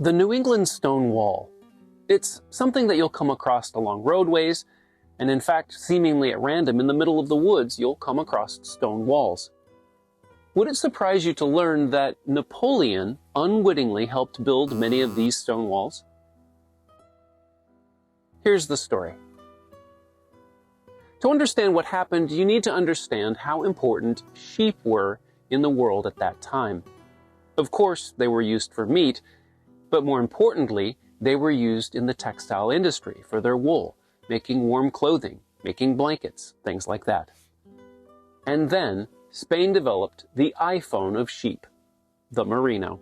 The New England stone wall. It's something that you'll come across along roadways, and in fact, seemingly at random in the middle of the woods, you'll come across stone walls. Would it surprise you to learn that Napoleon unwittingly helped build many of these stone walls? Here's the story. To understand what happened, you need to understand how important sheep were in the world at that time. Of course, they were used for meat, but more importantly, they were used in the textile industry for their wool, making warm clothing, making blankets, things like that. And then, Spain developed the iPhone of sheep, the Merino.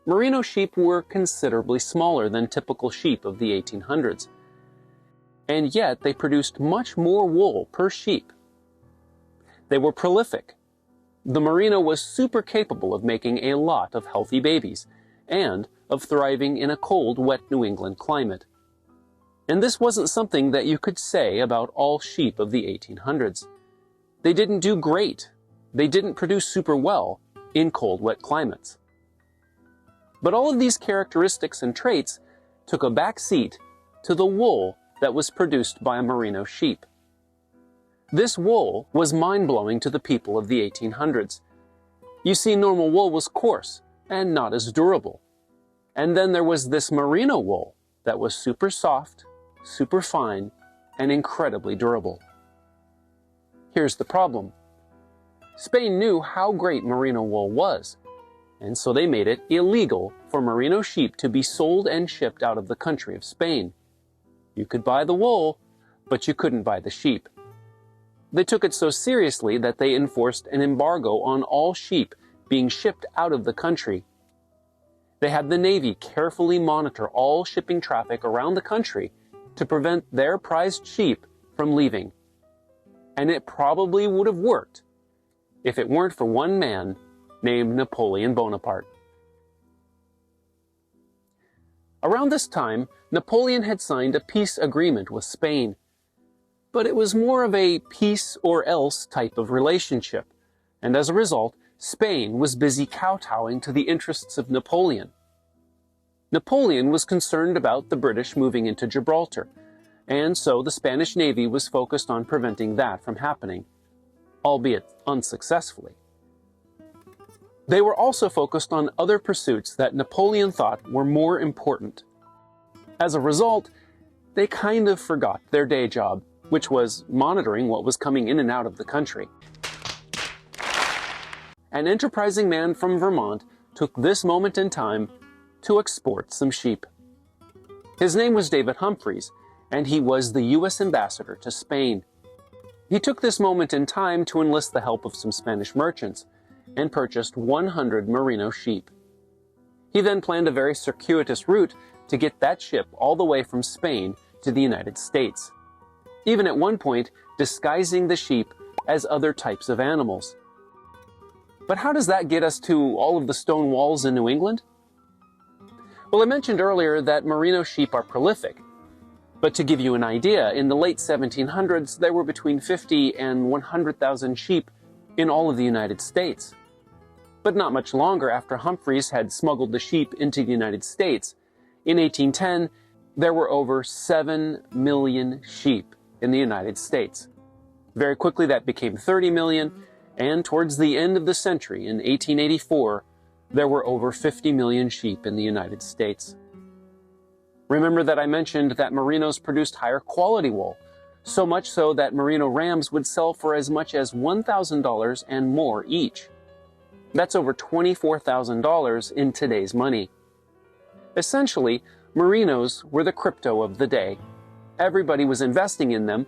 Merino sheep were considerably smaller than typical sheep of the 1800s, and yet they produced much more wool per sheep. They were prolific. The Merino was super capable of making a lot of healthy babies, and of thriving in a cold, wet New England climate. And this wasn't something that you could say about all sheep of the 1800s. They didn't do great. They didn't produce super well in cold, wet climates. But all of these characteristics and traits took a back seat to the wool that was produced by a Merino sheep. This wool was mind-blowing to the people of the 1800s. You see, normal wool was coarse and not as durable. And then there was this Merino wool that was super soft, super fine, and incredibly durable. Here's the problem. Spain knew how great Merino wool was, and so they made it illegal for Merino sheep to be sold and shipped out of the country of Spain. You could buy the wool, but you couldn't buy the sheep. They took it so seriously that they enforced an embargo on all sheep being shipped out of the country. They had the Navy carefully monitor all shipping traffic around the country to prevent their prized sheep from leaving. And it probably would have worked if it weren't for one man named Napoleon Bonaparte. Around this time, Napoleon had signed a peace agreement with Spain. But it was more of a peace or else type of relationship, and as a result, Spain was busy kowtowing to the interests of Napoleon. Napoleon was concerned about the British moving into Gibraltar, and so the Spanish Navy was focused on preventing that from happening, albeit unsuccessfully. They were also focused on other pursuits that Napoleon thought were more important. As a result, they kind of forgot their day job, which was monitoring what was coming in and out of the country. An enterprising man from Vermont took this moment in time to export some sheep. His name was David Humphreys, and he was the U.S. ambassador to Spain. He took this moment in time to enlist the help of some Spanish merchants and purchased 100 Merino sheep. He then planned a very circuitous route to get that ship all the way from Spain to the United States, even at one point disguising the sheep as other types of animals. But how does that get us to all of the stone walls in New England? Well, I mentioned earlier that Merino sheep are prolific. But to give you an idea, in the late 1700s, there were between 50 and 100,000 sheep in all of the United States. But not much longer after Humphreys had smuggled the sheep into the United States, in 1810, there were over 7 million sheep in the United States. Very quickly that became 30 million, and towards the end of the century, in 1884, there were over 50 million sheep in the United States. Remember that I mentioned that Merinos produced higher quality wool, so much so that Merino rams would sell for as much as $1,000 and more each. That's over $24,000 in today's money. Essentially, Merinos were the crypto of the day. Everybody was investing in them,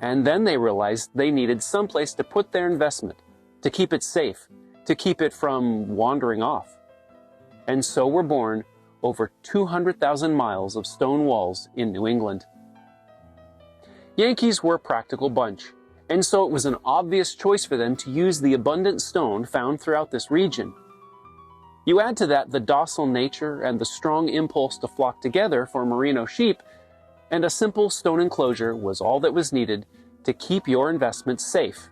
and then they realized they needed someplace to put their investment, to keep it safe, to keep it from wandering off. And so were born over 200,000 miles of stone walls in New England. Yankees were a practical bunch, and so it was an obvious choice for them to use the abundant stone found throughout this region. You add to that the docile nature and the strong impulse to flock together for Merino sheep, and a simple stone enclosure was all that was needed to keep your investment safe.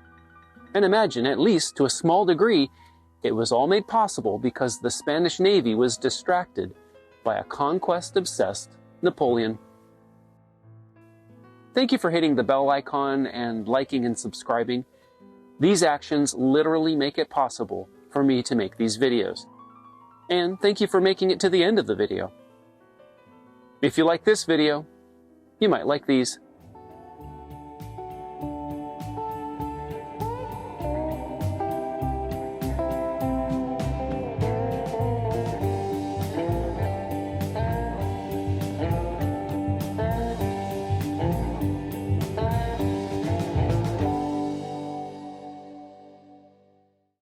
And imagine, at least to a small degree, it was all made possible because the Spanish Navy was distracted by a conquest-obsessed Napoleon. Thank you for hitting the bell icon and liking and subscribing. These actions literally make it possible for me to make these videos. And thank you for making it to the end of the video. If you like this video, you might like these.